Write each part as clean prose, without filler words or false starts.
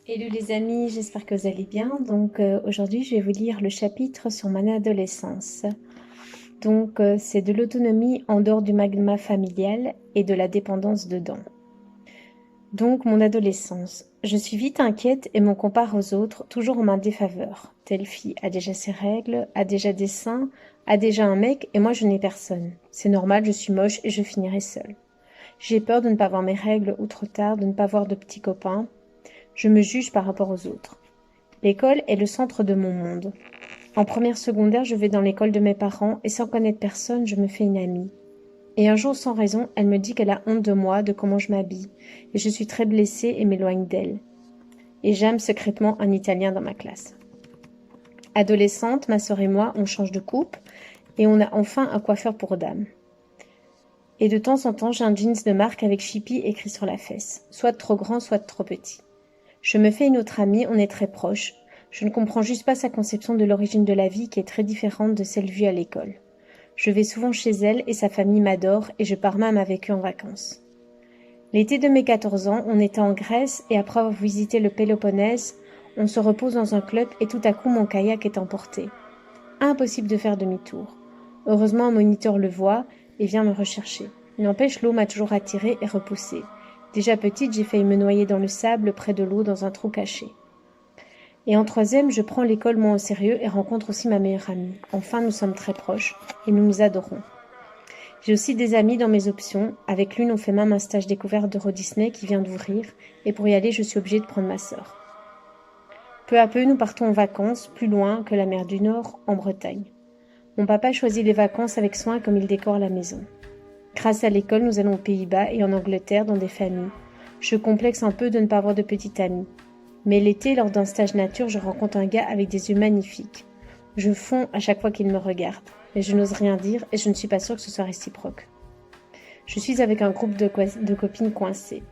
Hello les amis, j'espère que vous allez bien. Aujourd'hui, je vais vous lire le chapitre sur mon adolescence. C'est de l'autonomie en dehors du magma familial et de la dépendance dedans. Mon adolescence. Je suis vite inquiète et me compare aux autres, toujours en ma défaveur. Telle fille a déjà ses règles, a déjà des seins, a déjà un mec et moi je n'ai personne. C'est normal, je suis moche et je finirai seule. J'ai peur de ne pas voir mes règles ou trop tard, de ne pas voir de petits copains. Je me juge par rapport aux autres. L'école est le centre de mon monde. En première secondaire, je vais dans l'école de mes parents et sans connaître personne, je me fais une amie. Et un jour, sans raison, elle me dit qu'elle a honte de moi, de comment je m'habille, et je suis très blessée et m'éloigne d'elle. Et j'aime secrètement un Italien dans ma classe. Adolescente, ma sœur et moi, on change de coupe et on a enfin un coiffeur pour dames. Et de temps en temps, j'ai un jeans de marque avec Chippy écrit sur la fesse, soit trop grand, soit trop petit. Je me fais une autre amie, on est très proches. Je ne comprends juste pas sa conception de l'origine de la vie qui est très différente de celle vue à l'école. Je vais souvent chez elle et sa famille m'adore et je pars même avec eux en vacances. L'été de mes 14 ans, on était en Grèce et après avoir visité le Péloponnèse, on se repose dans un club et tout à coup mon kayak est emporté. Impossible de faire demi-tour. Heureusement un moniteur le voit et vient me rechercher. N'empêche, l'eau m'a toujours attirée et repoussée. Déjà petite, j'ai failli me noyer dans le sable près de l'eau dans un trou caché. Et en troisième, je prends l'école moins au sérieux et rencontre aussi ma meilleure amie. Enfin, nous sommes très proches et nous nous adorons. J'ai aussi des amis dans mes options. Avec l'une, on fait même un stage découverte d'Euro Disney qui vient d'ouvrir et pour y aller, je suis obligée de prendre ma sœur. Peu à peu, nous partons en vacances, plus loin que la mer du Nord, en Bretagne. Mon papa choisit les vacances avec soin comme il décore la maison. Grâce à l'école, nous allons aux Pays-Bas et en Angleterre dans des familles. Je complexe un peu de ne pas avoir de petite amie. Mais l'été, lors d'un stage nature, je rencontre un gars avec des yeux magnifiques. Je fonds à chaque fois qu'il me regarde. Mais je n'ose rien dire et je ne suis pas sûre que ce soit réciproque. Je suis avec un groupe de copines coincées.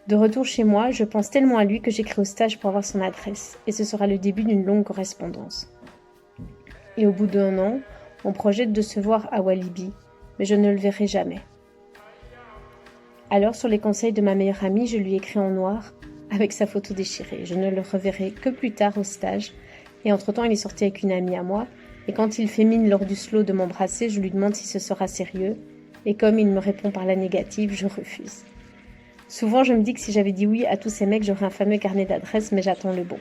De retour chez moi, je pense tellement à lui que j'écris au stage pour avoir son adresse. Et ce sera le début d'une longue correspondance. Et au bout d'un an, on projette de se voir à Walibi. Mais je ne le verrai jamais. Alors, sur les conseils de ma meilleure amie, je lui écris en noir, avec sa photo déchirée. Je ne le reverrai que plus tard au stage. Et entre-temps, il est sorti avec une amie à moi. Et quand il fait mine lors du slow de m'embrasser, je lui demande si ce sera sérieux. Et comme il me répond par la négative, je refuse. Souvent, je me dis que si j'avais dit oui à tous ces mecs, j'aurais un fameux carnet d'adresses, mais j'attends le bon.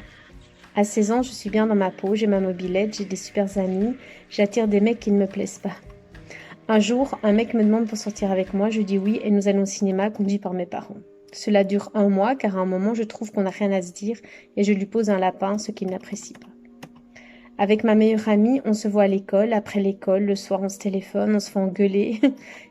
À 16 ans, je suis bien dans ma peau, j'ai ma mobilette, j'ai des super amis, j'attire des mecs qui ne me plaisent pas. Un jour, un mec me demande pour sortir avec moi, je dis oui et nous allons au cinéma conduit par mes parents. Cela dure 1 mois car à un moment je trouve qu'on n'a rien à se dire et je lui pose un lapin, ce qu'il n'apprécie pas. Avec ma meilleure amie, on se voit à l'école, après l'école, le soir on se téléphone, on se fait engueuler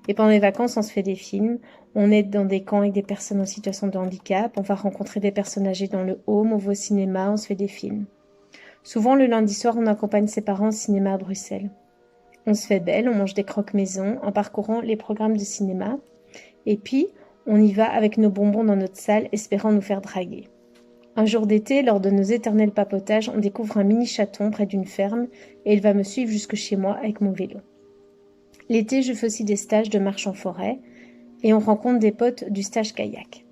et pendant les vacances on se fait des films. On est dans des camps avec des personnes en situation de handicap, on va rencontrer des personnes âgées dans le home, on va au cinéma, on se fait des films. Souvent le lundi soir on accompagne ses parents au cinéma à Bruxelles. On se fait belle, on mange des croque-maison en parcourant les programmes de cinéma. Et puis, on y va avec nos bonbons dans notre salle, espérant nous faire draguer. Un jour d'été, lors de nos éternels papotages, on découvre un mini chaton près d'une ferme et il va me suivre jusque chez moi avec mon vélo. L'été, je fais aussi des stages de marche en forêt et on rencontre des potes du stage kayak.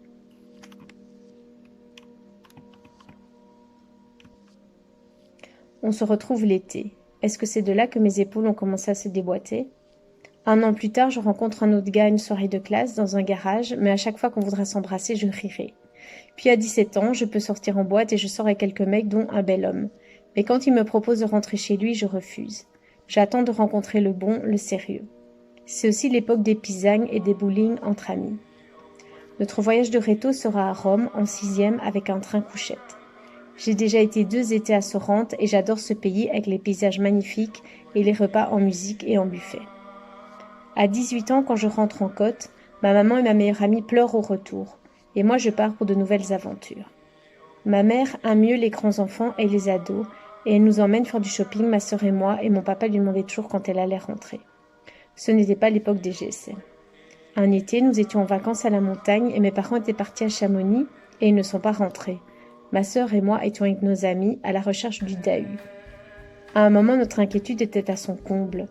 On se retrouve l'été. Est-ce que c'est de là que mes épaules ont commencé à se déboîter ? 1 an plus tard, je rencontre un autre gars à une soirée de classe dans un garage, mais à chaque fois qu'on voudra s'embrasser, je rirai. Puis à 17 ans, je peux sortir en boîte et je sors avec quelques mecs, dont un bel homme. Mais quand il me propose de rentrer chez lui, je refuse. J'attends de rencontrer le bon, le sérieux. C'est aussi l'époque des pisagnes et des bowling entre amis. Notre voyage de réto sera à Rome, en 6e, avec un train couchette. J'ai déjà été 2 étés à Sorrente et j'adore ce pays avec les paysages magnifiques et les repas en musique et en buffet. À 18 ans, quand je rentre en côte, ma maman et ma meilleure amie pleurent au retour, et moi je pars pour de nouvelles aventures. Ma mère aime mieux les grands enfants et les ados, et elle nous emmène faire du shopping, ma sœur et moi, et mon papa lui demandait toujours quand elle allait rentrer. Ce n'était pas l'époque des GSM. Un été, nous étions en vacances à la montagne, et mes parents étaient partis à Chamonix, et ils ne sont pas rentrés. Ma sœur et moi étions avec nos amis à la recherche du Dahu. À un moment, notre inquiétude était à son comble.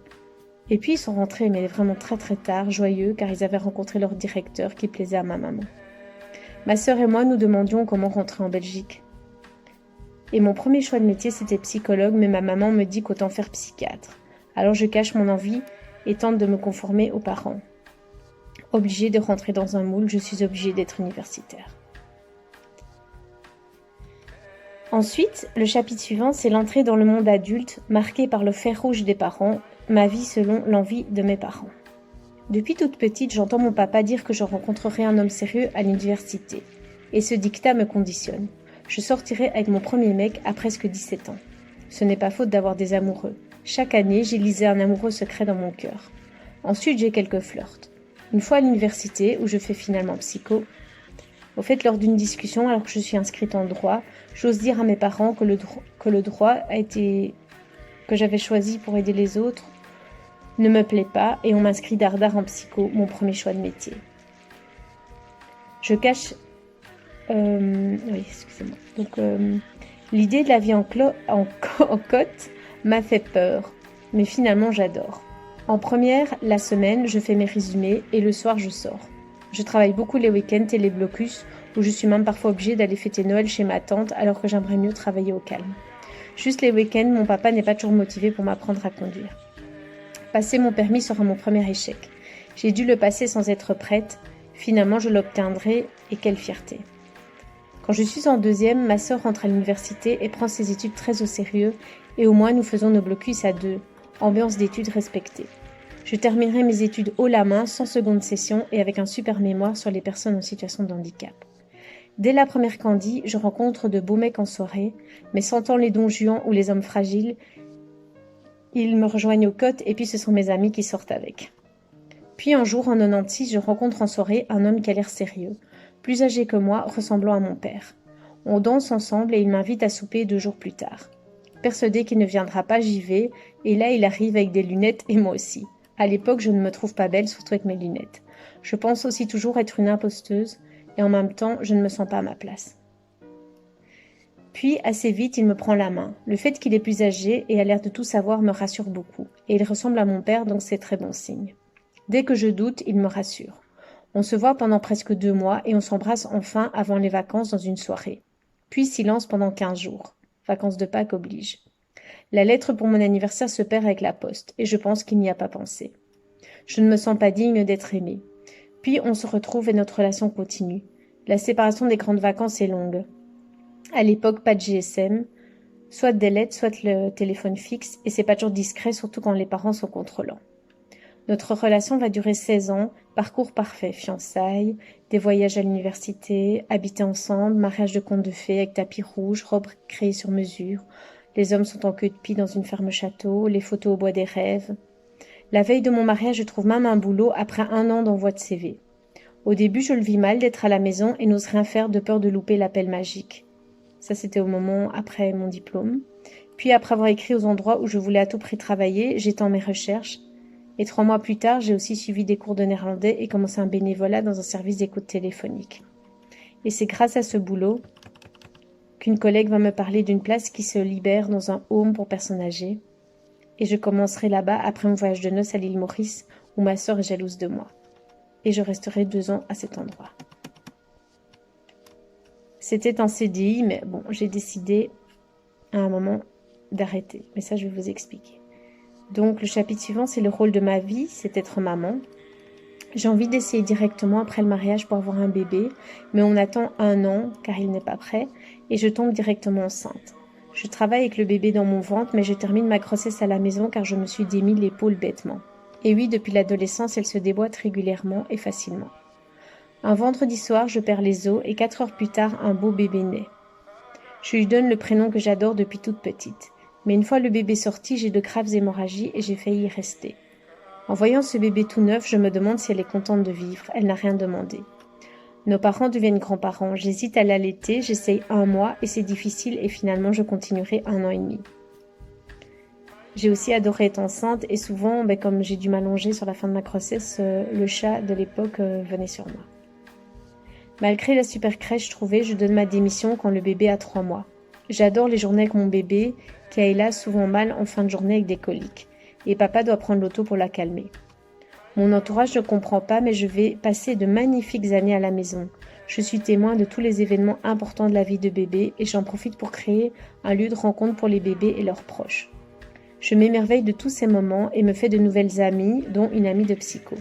Et puis ils sont rentrés, mais vraiment très très tard, joyeux, car ils avaient rencontré leur directeur qui plaisait à ma maman. Ma sœur et moi nous demandions comment rentrer en Belgique. Et mon premier choix de métier, c'était psychologue, mais ma maman me dit qu'autant faire psychiatre. Alors je cache mon envie et tente de me conformer aux parents. Obligée de rentrer dans un moule, je suis obligée d'être universitaire. Ensuite, le chapitre suivant, c'est l'entrée dans le monde adulte, marqué par le fer rouge des parents, ma vie selon l'envie de mes parents. Depuis toute petite, j'entends mon papa dire que je rencontrerai un homme sérieux à l'université. Et ce dictat me conditionne. Je sortirai avec mon premier mec à presque 17 ans. Ce n'est pas faute d'avoir des amoureux. Chaque année, j'élisais un amoureux secret dans mon cœur. Ensuite, j'ai quelques flirts. Une fois à l'université, où je fais finalement psycho. Au fait, lors d'une discussion, alors que je suis inscrite en droit, j'ose dire à mes parents que le droit que j'avais choisi pour aider les autres ne me plaît pas et on m'inscrit dardard en psycho, mon premier choix de métier. Je cache... oui, excusez-moi. Donc, l'idée de la vie en côte m'a fait peur, mais finalement j'adore. En première, la semaine, je fais mes résumés et le soir, je sors. Je travaille beaucoup les week-ends et les blocus, où je suis même parfois obligée d'aller fêter Noël chez ma tante alors que j'aimerais mieux travailler au calme. Juste les week-ends, mon papa n'est pas toujours motivé pour m'apprendre à conduire. Passer mon permis sera mon premier échec. J'ai dû le passer sans être prête. Finalement, je l'obtiendrai et quelle fierté. Quand je suis en deuxième, ma sœur rentre à l'université et prend ses études très au sérieux et au moins nous faisons nos blocus à deux, ambiance d'études respectée. Je terminerai mes études haut la main, sans seconde session et avec un super mémoire sur les personnes en situation de handicap. Dès la première candie, je rencontre de beaux mecs en soirée, mais sentant les dons juants ou les hommes fragiles, ils me rejoignent aux côtes et puis ce sont mes amis qui sortent avec. Puis un jour, en 96, je rencontre en soirée un homme qui a l'air sérieux, plus âgé que moi, ressemblant à mon père. On danse ensemble et il m'invite à souper 2 jours plus tard. Persuadé qu'il ne viendra pas, j'y vais, et là il arrive avec des lunettes et moi aussi. À l'époque, je ne me trouve pas belle, surtout avec mes lunettes. Je pense aussi toujours être une imposteuse, et en même temps, je ne me sens pas à ma place. Puis, assez vite, il me prend la main. Le fait qu'il est plus âgé et a l'air de tout savoir me rassure beaucoup, et il ressemble à mon père, donc c'est très bon signe. Dès que je doute, il me rassure. On se voit pendant presque 2 mois, et on s'embrasse enfin avant les vacances dans une soirée. Puis silence pendant 15 jours. Vacances de Pâques oblige. La lettre pour mon anniversaire se perd avec la poste, et je pense qu'il n'y a pas pensé. Je ne me sens pas digne d'être aimée. Puis on se retrouve et notre relation continue. La séparation des grandes vacances est longue. À l'époque, pas de GSM, soit des lettres, soit le téléphone fixe, et c'est pas toujours discret, surtout quand les parents sont contrôlants. Notre relation va durer 16 ans, parcours parfait, fiançailles, des voyages à l'université, habiter ensemble, mariage de conte de fées avec tapis rouge, robe créée sur mesure. Les hommes sont en queue de pie dans une ferme château, les photos au bois des rêves. La veille de mon mariage, je trouve même un boulot après 1 an d'envoi de CV. Au début, je le vis mal d'être à la maison et n'ose rien faire de peur de louper l'appel magique. Ça, c'était au moment après mon diplôme. Puis, après avoir écrit aux endroits où je voulais à tout prix travailler, j'étends mes recherches. Et 3 mois plus tard, j'ai aussi suivi des cours de néerlandais et commencé un bénévolat dans un service d'écoute téléphonique. Et c'est grâce à ce boulot qu'une collègue va me parler d'une place qui se libère dans un home pour personnes âgées. Et je commencerai là-bas après mon voyage de noces à l'île Maurice, où ma sœur est jalouse de moi. Et je resterai 2 ans à cet endroit. C'était un CDI, mais bon, j'ai décidé à un moment d'arrêter. Mais ça, je vais vous expliquer. Donc, le chapitre suivant, c'est le rôle de ma vie, c'est être maman. J'ai envie d'essayer directement après le mariage pour avoir un bébé, mais on attend 1 an, car il n'est pas prêt, et je tombe directement enceinte. Je travaille avec le bébé dans mon ventre, mais je termine ma grossesse à la maison car je me suis démis l'épaule bêtement. Et oui, depuis l'adolescence, elle se déboîte régulièrement et facilement. Un vendredi soir, je perds les os et 4 heures plus tard, un beau bébé naît. Je lui donne le prénom que j'adore depuis toute petite. Mais une fois le bébé sorti, j'ai de graves hémorragies et j'ai failli y rester. En voyant ce bébé tout neuf, je me demande si elle est contente de vivre. Elle n'a rien demandé. Nos parents deviennent grands-parents. J'hésite à l'allaiter, j'essaye 1 mois et c'est difficile et finalement je continuerai 1 an et demi. J'ai aussi adoré être enceinte et souvent, comme j'ai dû m'allonger sur la fin de ma grossesse, le chat de l'époque venait sur moi. Malgré la super crèche trouvée, je donne ma démission quand le bébé a 3 mois. J'adore les journées avec mon bébé, qui a hélas souvent mal en fin de journée avec des coliques. Et papa doit prendre l'auto pour la calmer. Mon entourage ne comprend pas, mais je vais passer de magnifiques années à la maison. Je suis témoin de tous les événements importants de la vie de bébé et j'en profite pour créer un lieu de rencontre pour les bébés et leurs proches. Je m'émerveille de tous ces moments et me fais de nouvelles amies, dont une amie de psycho.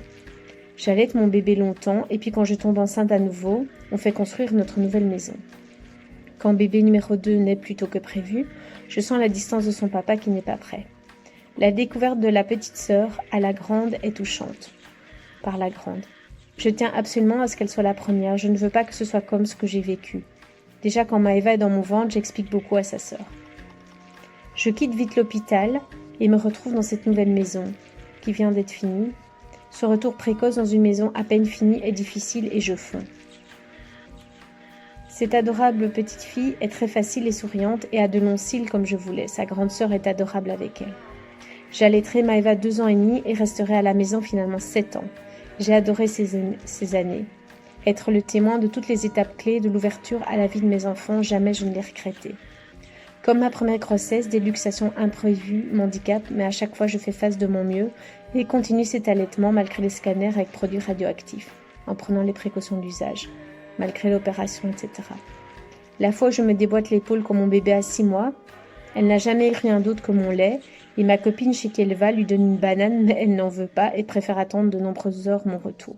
J'allaite mon bébé longtemps et puis quand je tombe enceinte à nouveau, on fait construire notre nouvelle maison. Quand bébé numéro 2 naît plus tôt que prévu, je sens la distance de son papa qui n'est pas prêt. La découverte de la petite sœur à la grande est touchante. Par la grande. Je tiens absolument à ce qu'elle soit la première, je ne veux pas que ce soit comme ce que j'ai vécu. Déjà quand Maëva est dans mon ventre, j'explique beaucoup à sa sœur. Je quitte vite l'hôpital et me retrouve dans cette nouvelle maison, qui vient d'être finie. Ce retour précoce dans une maison à peine finie est difficile et je fonds. Cette adorable petite fille est très facile et souriante et a de longs cils comme je voulais. Sa grande sœur est adorable avec elle. J'allaiterai Maëva 2 ans et demi et resterai à la maison finalement 7 ans. J'ai adoré ces années. Être le témoin de toutes les étapes clés de l'ouverture à la vie de mes enfants, jamais je ne l'ai regretté. Comme ma première grossesse, des luxations imprévues m'handicapent, mais à chaque fois je fais face de mon mieux et continue cet allaitement malgré les scanners avec produits radioactifs, en prenant les précautions d'usage, malgré l'opération, etc. La fois où je me déboîte l'épaule quand mon bébé a 6 mois, elle n'a jamais eu rien d'autre que mon lait, et ma copine chez qui elle va lui donne une banane, mais elle n'en veut pas et préfère attendre de nombreuses heures mon retour.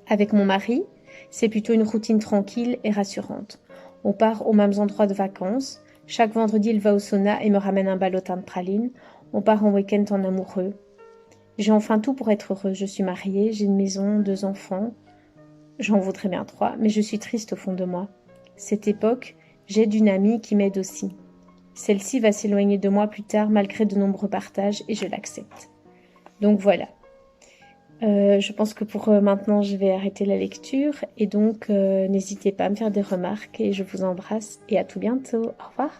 Avec mon mari, c'est plutôt une routine tranquille et rassurante. On part aux mêmes endroits de vacances. Chaque vendredi, il va au sauna et me ramène un ballotin de praline. On part en week-end en amoureux. J'ai enfin tout pour être heureuse. Je suis mariée, j'ai une maison, 2 enfants. J'en voudrais bien 3, mais je suis triste au fond de moi. Cette époque, j'aide une amie qui m'aide aussi. Celle-ci va s'éloigner de moi plus tard malgré de nombreux partages et je l'accepte. Donc voilà. Je pense que pour maintenant, je vais arrêter la lecture et donc n'hésitez pas à me faire des remarques et je vous embrasse et à tout bientôt. Au revoir.